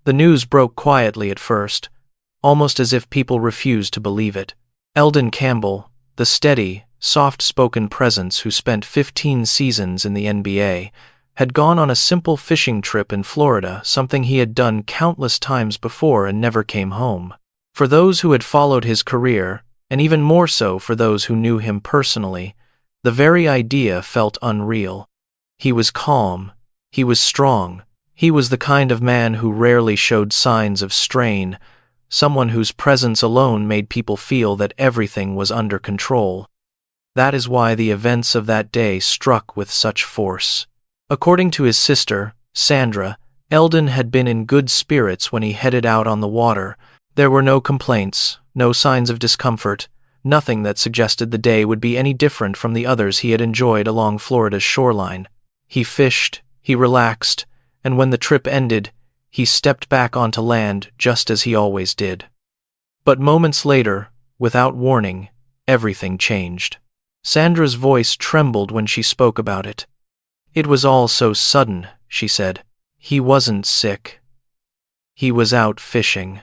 The news broke quietly at first, almost as if people refused to believe it. Elden Campbell, the steady, soft-spoken presence who spent 15 seasons in the NBA, had gone on a simple fishing trip in Florida, something he had done countless times before and never came home. For those who had followed his career, and even more so for those who knew him personally, the very idea felt unreal. He was calm. He was strong. He was the kind of man who rarely showed signs of strain, someone whose presence alone made people feel that everything was under control. That is why the events of that day struck with such force. According to his sister, Sandra, Elden had been in good spirits when he headed out on the water. There were no complaints, no signs of discomfort, nothing that suggested the day would be any different from the others he had enjoyed along Florida's shoreline. He fished, he relaxed, and when the trip ended, he stepped back onto land just as he always did. But moments later, without warning, everything changed. Sandra's voice trembled when she spoke about it. "It was all so sudden," she said. "He wasn't sick. He was out fishing."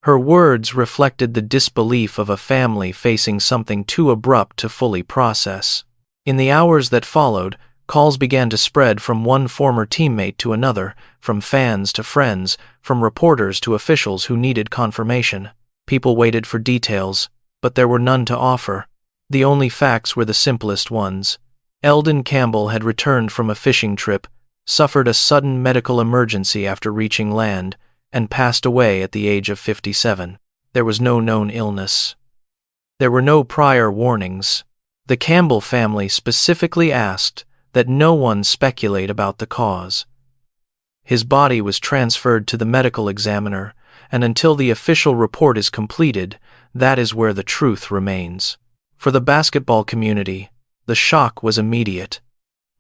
Her words reflected the disbelief of a family facing something too abrupt to fully process. In the hours that followed, calls began to spread from one former teammate to another, from fans to friends, from reporters to officials who needed confirmation. People waited for details, but there were none to offer. The only facts were the simplest ones. Elden Campbell had returned from a fishing trip, suffered a sudden medical emergency after reaching land, and passed away at the age of 57. There was no known illness. There were no prior warnings. The Campbell family specifically asked that no one speculate about the cause. His body was transferred to the medical examiner, and until the official report is completed, that is where the truth remains. For the basketball community, the shock was immediate.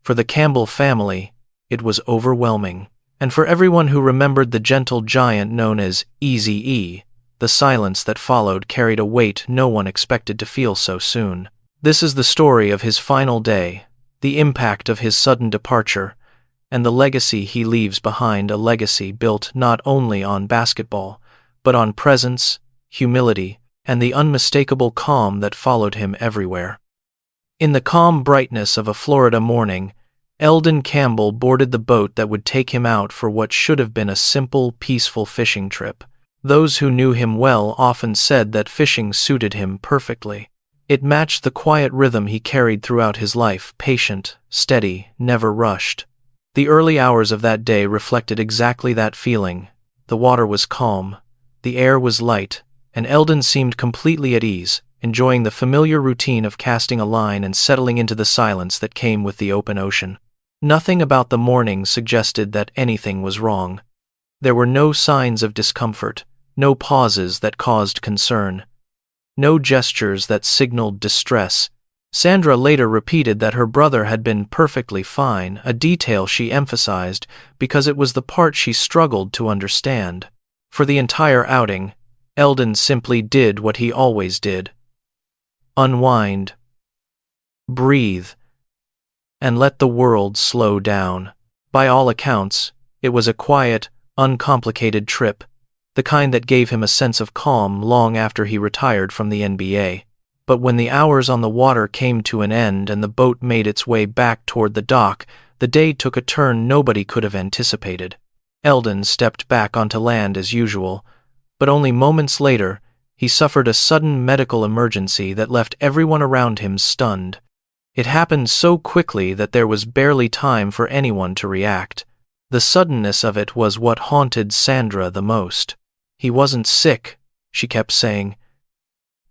For the Campbell family, it was overwhelming. And for everyone who remembered the gentle giant known as Eazy-E, the silence that followed carried a weight no one expected to feel so soon. This is the story of his final day, the impact of his sudden departure, and the legacy he leaves behind, a legacy built not only on basketball, but on presence, humility, and the unmistakable calm that followed him everywhere. In the calm brightness of a Florida morning, Elden Campbell boarded the boat that would take him out for what should have been a simple, peaceful fishing trip. Those who knew him well often said that fishing suited him perfectly. It matched the quiet rhythm he carried throughout his life, patient, steady, never rushed. The early hours of that day reflected exactly that feeling. The water was calm, the air was light, and Elden seemed completely at ease, enjoying the familiar routine of casting a line and settling into the silence that came with the open ocean. Nothing about the morning suggested that anything was wrong. There were no signs of discomfort, no pauses that caused concern, no gestures that signaled distress. Sandra later repeated that her brother had been perfectly fine, a detail she emphasized because it was the part she struggled to understand. For the entire outing, Elden simply did what he always did. Unwind, breathe, and let the world slow down. By all accounts, it was a quiet, uncomplicated trip, the kind that gave him a sense of calm long after he retired from the NBA. But when the hours on the water came to an end and the boat made its way back toward the dock, the day took a turn nobody could have anticipated. Elden stepped back onto land as usual, but only moments later, he suffered a sudden medical emergency that left everyone around him stunned. It happened so quickly that there was barely time for anyone to react. The suddenness of it was what haunted Sandra the most. "He wasn't sick," she kept saying.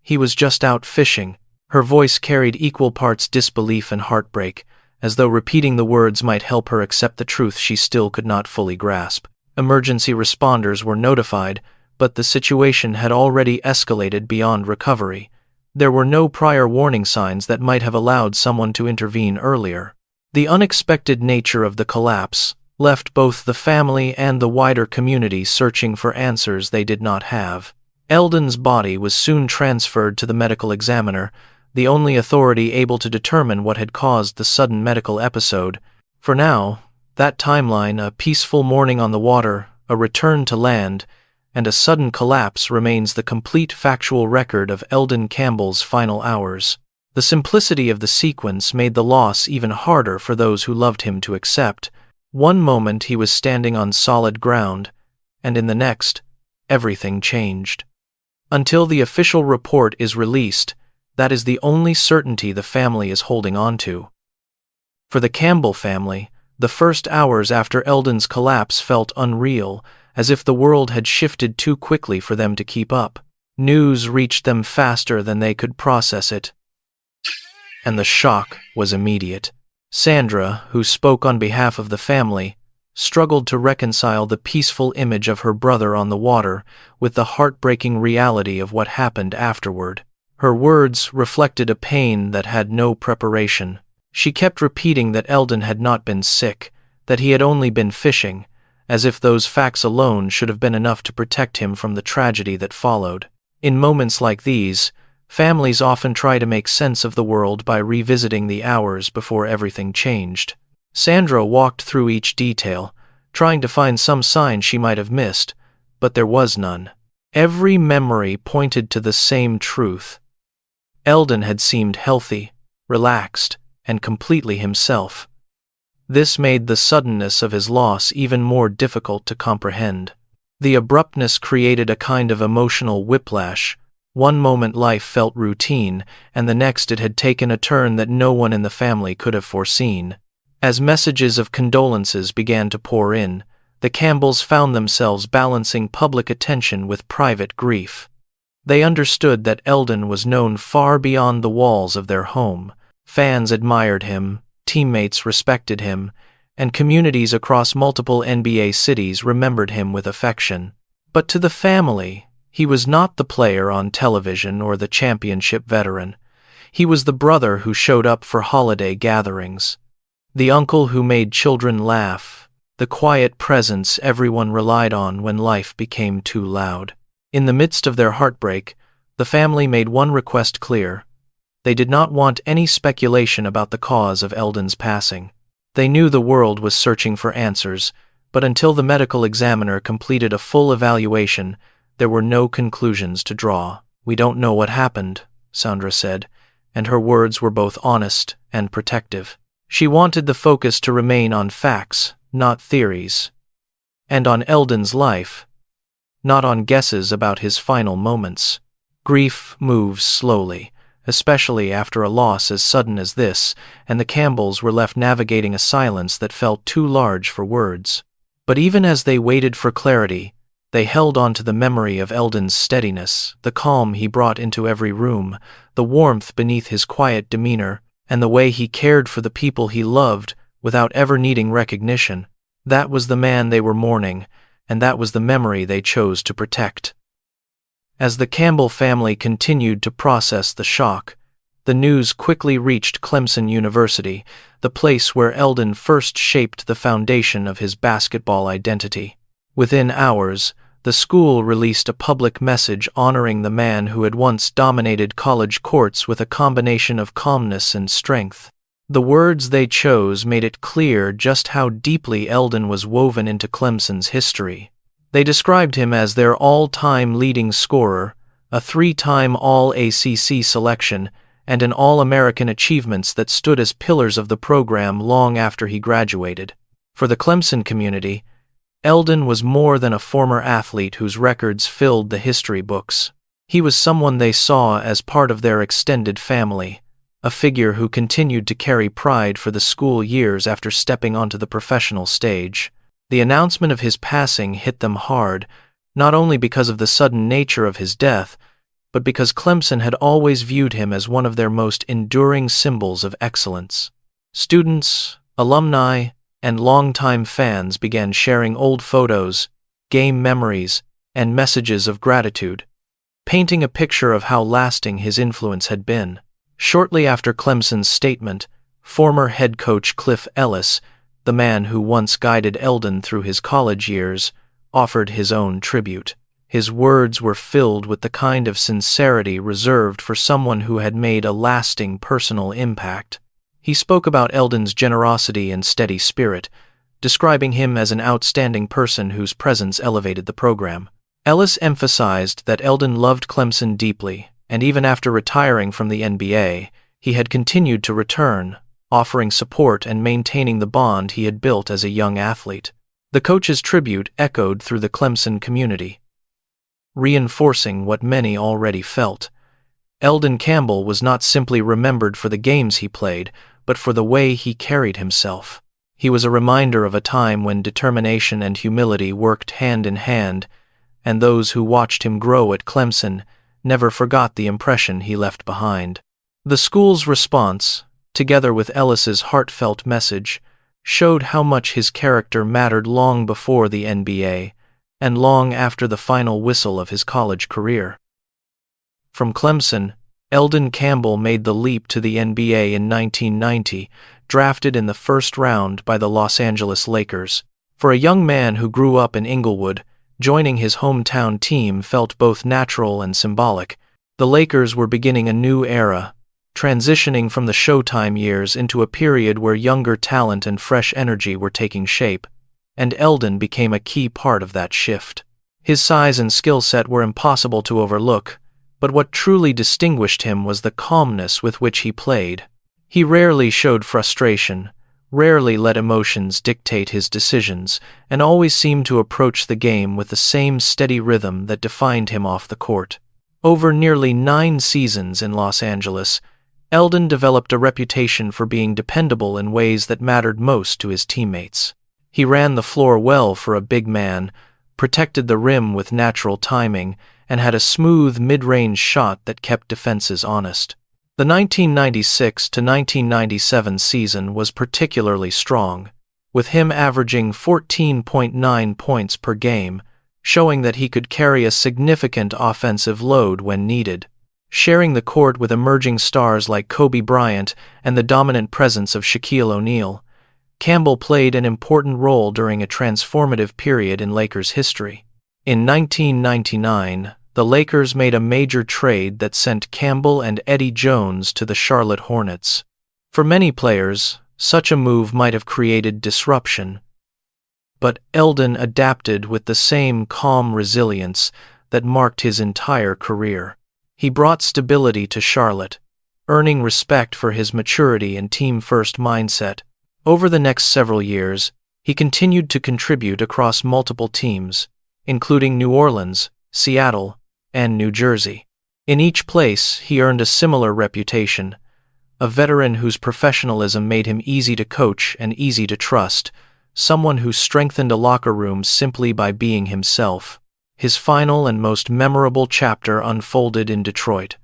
"He was just out fishing." Her voice carried equal parts disbelief and heartbreak, as though repeating the words might help her accept the truth she still could not fully grasp. Emergency responders were notified, but the situation had already escalated beyond recovery. There were no prior warning signs that might have allowed someone to intervene earlier. The unexpected nature of the collapse left both the family and the wider community searching for answers they did not have. Elden's body was soon transferred to the medical examiner, the only authority able to determine what had caused the sudden medical episode. For now, that timeline, a peaceful morning on the water, a return to land, and a sudden collapse remains the complete factual record of Elden Campbell's final hours. The simplicity of the sequence made the loss even harder for those who loved him to accept. One moment he was standing on solid ground, and in the next, everything changed. Until the official report is released, that is the only certainty the family is holding on to. For the Campbell family, the first hours after Elden's collapse felt unreal, as if the world had shifted too quickly for them to keep up. News reached them faster than they could process it, and the shock was immediate. Sandra, who spoke on behalf of the family, struggled to reconcile the peaceful image of her brother on the water with the heartbreaking reality of what happened afterward. Her words reflected a pain that had no preparation. She kept repeating that Elden had not been sick, that he had only been fishing, as if those facts alone should have been enough to protect him from the tragedy that followed. In moments like these, families often try to make sense of the world by revisiting the hours before everything changed. Sandra walked through each detail, trying to find some sign she might have missed, but there was none. Every memory pointed to the same truth. Elden had seemed healthy, relaxed, and completely himself. This made the suddenness of his loss even more difficult to comprehend. The abruptness created a kind of emotional whiplash. One moment life felt routine, and the next it had taken a turn that no one in the family could have foreseen. As messages of condolences began to pour in, the Campbells found themselves balancing public attention with private grief. They understood that Elden was known far beyond the walls of their home. Fans admired him, teammates respected him, and communities across multiple NBA cities remembered him with affection. But to the family, he was not the player on television or the championship veteran. He was the brother who showed up for holiday gatherings, the uncle who made children laugh, the quiet presence everyone relied on when life became too loud. In the midst of their heartbreak, the family made one request clear. They did not want any speculation about the cause of Elden's passing. They knew the world was searching for answers, but until the medical examiner completed a full evaluation, there were no conclusions to draw. "We don't know what happened," Sandra said, and her words were both honest and protective. She wanted the focus to remain on facts, not theories, and on Elden's life, not on guesses about his final moments. Grief moves slowly, especially after a loss as sudden as this, and the Campbells were left navigating a silence that felt too large for words. But even as they waited for clarity, they held on to the memory of Elden's steadiness, the calm he brought into every room, the warmth beneath his quiet demeanor, and the way he cared for the people he loved without ever needing recognition. That was the man they were mourning, and that was the memory they chose to protect. As the Campbell family continued to process the shock, the news quickly reached Clemson University, the place where Elden first shaped the foundation of his basketball identity. Within hours, the school released a public message honoring the man who had once dominated college courts with a combination of calmness and strength. The words they chose made it clear just how deeply Elden was woven into Clemson's history. They described him as their all-time leading scorer, a 3-time All-ACC selection, and an All-American achievements that stood as pillars of the program long after he graduated. For the Clemson community, Elden was more than a former athlete whose records filled the history books. He was someone they saw as part of their extended family, a figure who continued to carry pride for the school years after stepping onto the professional stage. The announcement of his passing hit them hard, not only because of the sudden nature of his death, but because Clemson had always viewed him as one of their most enduring symbols of excellence. Students, alumni, and longtime fans began sharing old photos, game memories, and messages of gratitude, painting a picture of how lasting his influence had been. Shortly after Clemson's statement, former head coach Cliff Ellis, the man who once guided Elden through his college years, offered his own tribute. His words were filled with the kind of sincerity reserved for someone who had made a lasting personal impact. He spoke about Elden's generosity and steady spirit, describing him as an outstanding person whose presence elevated the program. Ellis emphasized that Eldon loved Clemson deeply, and even after retiring from the NBA, he had continued to return, offering support and maintaining the bond he had built as a young athlete. The coach's tribute echoed through the Clemson community, reinforcing what many already felt. Elden Campbell was not simply remembered for the games he played, but for the way he carried himself. He was a reminder of a time when determination and humility worked hand in hand, and those who watched him grow at Clemson never forgot the impression he left behind. The school's response, together with Ellis's heartfelt message, showed how much his character mattered long before the NBA and long after the final whistle of his college career. From Clemson, Elden Campbell made the leap to the NBA in 1990, drafted in the first round by the Los Angeles Lakers. For a young man who grew up in Inglewood, joining his hometown team felt both natural and symbolic. The Lakers were beginning a new era, transitioning from the Showtime years into a period where younger talent and fresh energy were taking shape, and Eldon became a key part of that shift. His size and skill set were impossible to overlook, but what truly distinguished him was the calmness with which he played. He rarely showed frustration, rarely let emotions dictate his decisions, and always seemed to approach the game with the same steady rhythm that defined him off the court. Over nearly 9 seasons in Los Angeles, Eldon developed a reputation for being dependable in ways that mattered most to his teammates. He ran the floor well for a big man, protected the rim with natural timing, and had a smooth mid-range shot that kept defenses honest. The 1996 to 1997 season was particularly strong, with him averaging 14.9 points per game, showing that he could carry a significant offensive load when needed. Sharing the court with emerging stars like Kobe Bryant and the dominant presence of Shaquille O'Neal, Campbell played an important role during a transformative period in Lakers history. In 1999, the Lakers made a major trade that sent Campbell and Eddie Jones to the Charlotte Hornets. For many players, such a move might have created disruption, but Eldon adapted with the same calm resilience that marked his entire career. He brought stability to Charlotte, earning respect for his maturity and team-first mindset. Over the next several years, he continued to contribute across multiple teams, including New Orleans, Seattle, and New Jersey. In each place, he earned a similar reputation, a veteran whose professionalism made him easy to coach and easy to trust, someone who strengthened a locker room simply by being himself. His final and most memorable chapter unfolded in Detroit.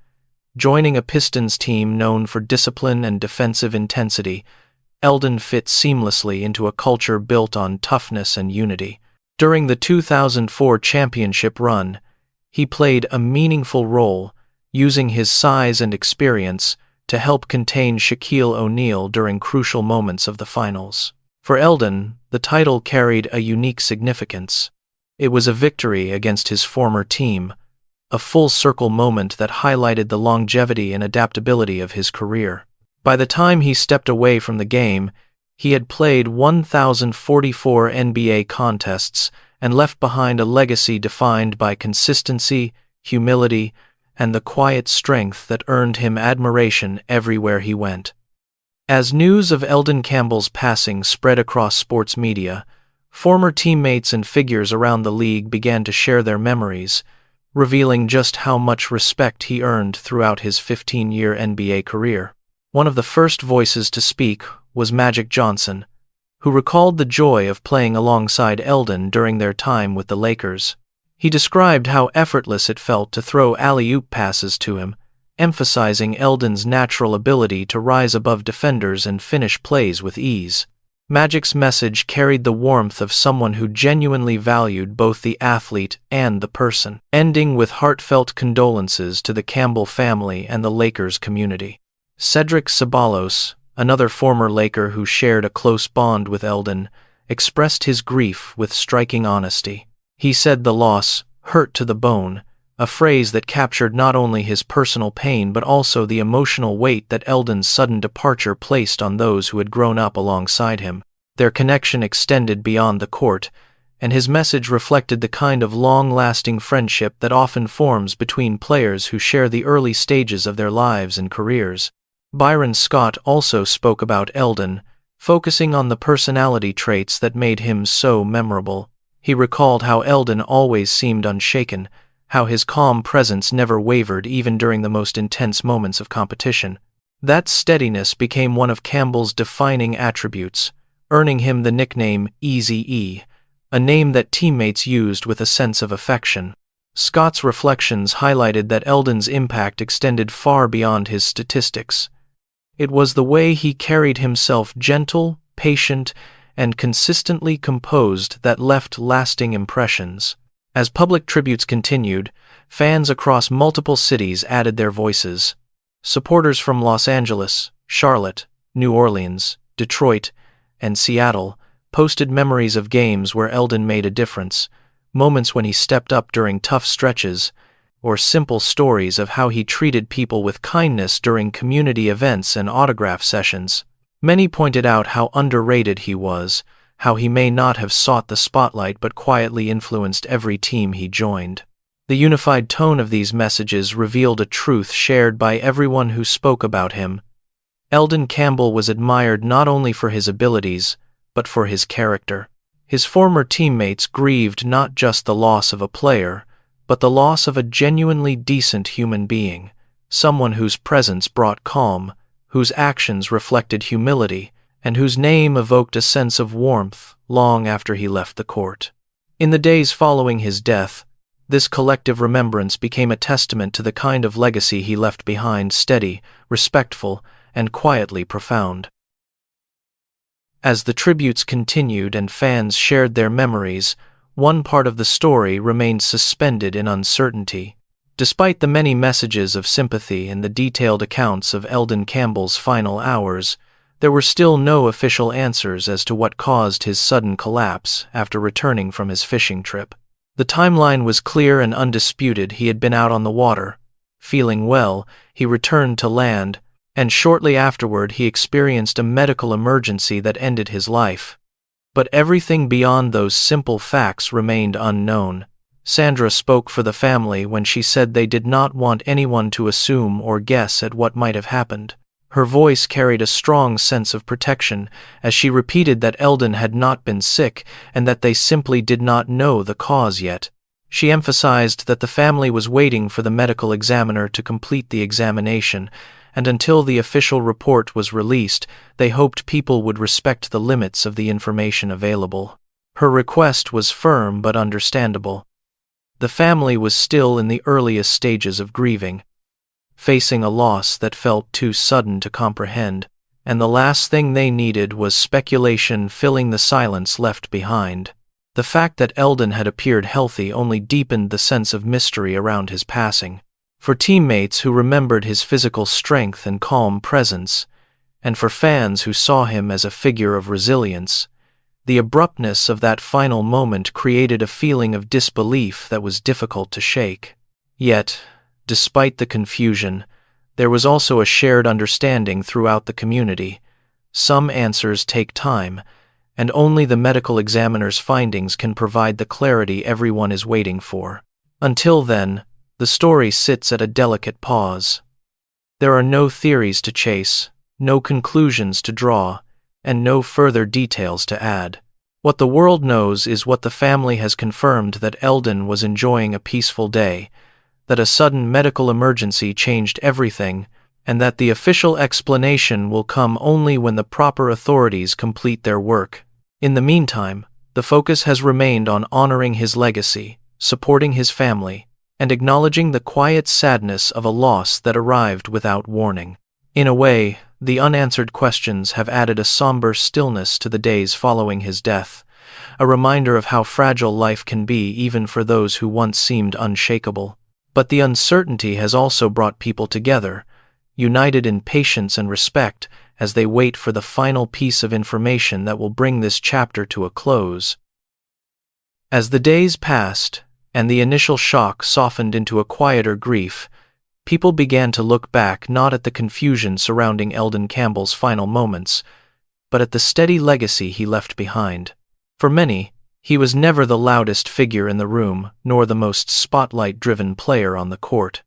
Joining a Pistons team known for discipline and defensive intensity, Eldon fit seamlessly into a culture built on toughness and unity. During the 2004 championship run, he played a meaningful role, using his size and experience to help contain Shaquille O'Neal during crucial moments of the finals. For Eldon, the title carried a unique significance. It was a victory against his former team, a full-circle moment that highlighted the longevity and adaptability of his career. By the time he stepped away from the game, he had played 1,044 NBA contests and left behind a legacy defined by consistency, humility, and the quiet strength that earned him admiration everywhere he went. As news of Elden Campbell's passing spread across sports media, former teammates and figures around the league began to share their memories, revealing just how much respect he earned throughout his 15-year NBA career. One of the first voices to speak was Magic Johnson, who recalled the joy of playing alongside Eldon during their time with the Lakers. He described how effortless it felt to throw alley-oop passes to him, emphasizing Eldon's natural ability to rise above defenders and finish plays with ease. Magic's message carried the warmth of someone who genuinely valued both the athlete and the person, ending with heartfelt condolences to the Campbell family and the Lakers community. Cedric Ceballos, another former Laker who shared a close bond with Eldon, expressed his grief with striking honesty. He said the loss hurt to the bone, a phrase that captured not only his personal pain but also the emotional weight that Eldon's sudden departure placed on those who had grown up alongside him. Their connection extended beyond the court, and his message reflected the kind of long-lasting friendship that often forms between players who share the early stages of their lives and careers. Byron Scott also spoke about Elden, focusing on the personality traits that made him so memorable. He recalled how Elden always seemed unshaken, how his calm presence never wavered even during the most intense moments of competition. That steadiness became one of Campbell's defining attributes, earning him the nickname Eazy-E, a name that teammates used with a sense of affection. Scott's reflections highlighted that Elden's impact extended far beyond his statistics. It was the way he carried himself, gentle, patient, and consistently composed, that left lasting impressions. As public tributes continued, fans across multiple cities added their voices. Supporters from Los Angeles, Charlotte, New Orleans, Detroit, and Seattle posted memories of games where Elden made a difference, moments when he stepped up during tough stretches, or simple stories of how he treated people with kindness during community events and autograph sessions. Many pointed out how underrated he was, how he may not have sought the spotlight but quietly influenced every team he joined. The unified tone of these messages revealed a truth shared by everyone who spoke about him. Elden Campbell was admired not only for his abilities, but for his character. His former teammates grieved not just the loss of a player, but the loss of a genuinely decent human being, someone whose presence brought calm, whose actions reflected humility, and whose name evoked a sense of warmth long after he left the court. In the days following his death, this collective remembrance became a testament to the kind of legacy he left behind: steady, respectful, and quietly profound. As the tributes continued and fans shared their memories, one part of the story remained suspended in uncertainty. Despite the many messages of sympathy and the detailed accounts of Elden Campbell's final hours, there were still no official answers as to what caused his sudden collapse after returning from his fishing trip. The timeline was clear and undisputed. He had been out on the water. Feeling well, he returned to land, and shortly afterward he experienced a medical emergency that ended his life. But everything beyond those simple facts remained unknown. Sandra spoke for the family when she said they did not want anyone to assume or guess at what might have happened. Her voice carried a strong sense of protection as she repeated that Elden had not been sick and that they simply did not know the cause yet. She emphasized that the family was waiting for the medical examiner to complete the examination, and until the official report was released, they hoped people would respect the limits of the information available. Her request was firm but understandable. The family was still in the earliest stages of grieving, facing a loss that felt too sudden to comprehend, and the last thing they needed was speculation filling the silence left behind. The fact that Elden had appeared healthy only deepened the sense of mystery around his passing. For teammates who remembered his physical strength and calm presence, and for fans who saw him as a figure of resilience, the abruptness of that final moment created a feeling of disbelief that was difficult to shake. Yet, despite the confusion, there was also a shared understanding throughout the community. Some answers take time, and only the medical examiner's findings can provide the clarity everyone is waiting for. Until then, the story sits at a delicate pause. There are no theories to chase, no conclusions to draw, and no further details to add. What the world knows is what the family has confirmed: that Elden was enjoying a peaceful day, that a sudden medical emergency changed everything, and that the official explanation will come only when the proper authorities complete their work. In the meantime, the focus has remained on honoring his legacy, supporting his family, and acknowledging the quiet sadness of a loss that arrived without warning. In a way, the unanswered questions have added a somber stillness to the days following his death, a reminder of how fragile life can be even for those who once seemed unshakable. But the uncertainty has also brought people together, united in patience and respect, as they wait for the final piece of information that will bring this chapter to a close. As the days passed, and the initial shock softened into a quieter grief, people began to look back not at the confusion surrounding Elden Campbell's final moments, but at the steady legacy he left behind. For many, he was never the loudest figure in the room, nor the most spotlight-driven player on the court.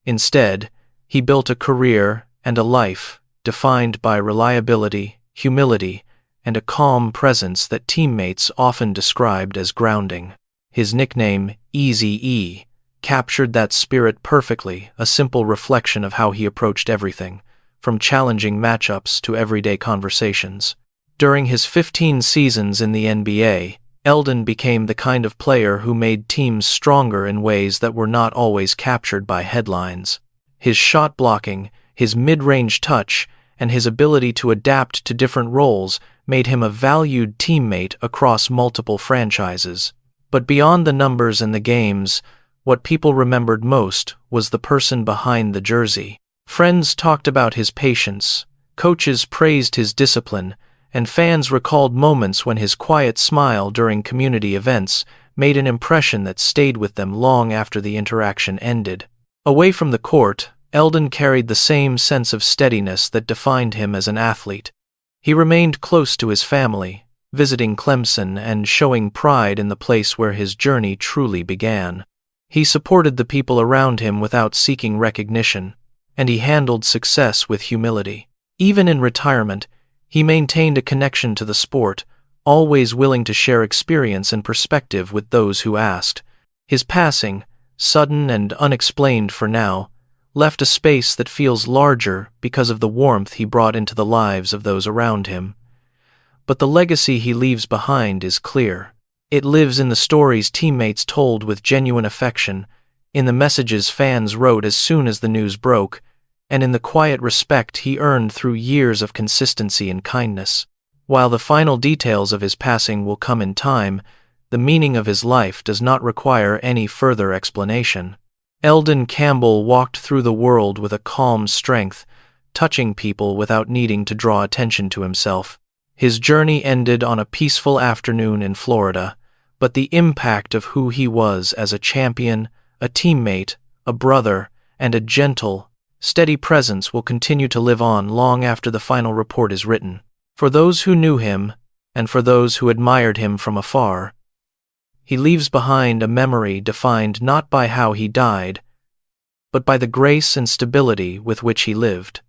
Instead, he built a career and a life defined by reliability, humility, and a calm presence that teammates often described as grounding. His nickname, Eazy-E, captured that spirit perfectly, a simple reflection of how he approached everything, from challenging matchups to everyday conversations. During his 15 seasons in the NBA, Elden became the kind of player who made teams stronger in ways that were not always captured by headlines. His shot blocking, his mid-range touch, and his ability to adapt to different roles made him a valued teammate across multiple franchises. But beyond the numbers and the games, what people remembered most was the person behind the jersey. Friends talked about his patience, coaches praised his discipline, and fans recalled moments when his quiet smile during community events made an impression that stayed with them long after the interaction ended. Away from the court, Elden carried the same sense of steadiness that defined him as an athlete. He remained close to his family, visiting Clemson and showing pride in the place where his journey truly began. He supported the people around him without seeking recognition, and he handled success with humility. Even in retirement, he maintained a connection to the sport, always willing to share experience and perspective with those who asked. His passing, sudden and unexplained for now, left a space that feels larger because of the warmth he brought into the lives of those around him. But the legacy he leaves behind is clear. It lives in the stories teammates told with genuine affection, in the messages fans wrote as soon as the news broke, and in the quiet respect he earned through years of consistency and kindness. While the final details of his passing will come in time, the meaning of his life does not require any further explanation. Elden Campbell walked through the world with a calm strength, touching people without needing to draw attention to himself. His journey ended on a peaceful afternoon in Florida, but the impact of who he was as a champion, a teammate, a brother, and a gentle, steady presence will continue to live on long after the final report is written. For those who knew him, and for those who admired him from afar, he leaves behind a memory defined not by how he died, but by the grace and stability with which he lived.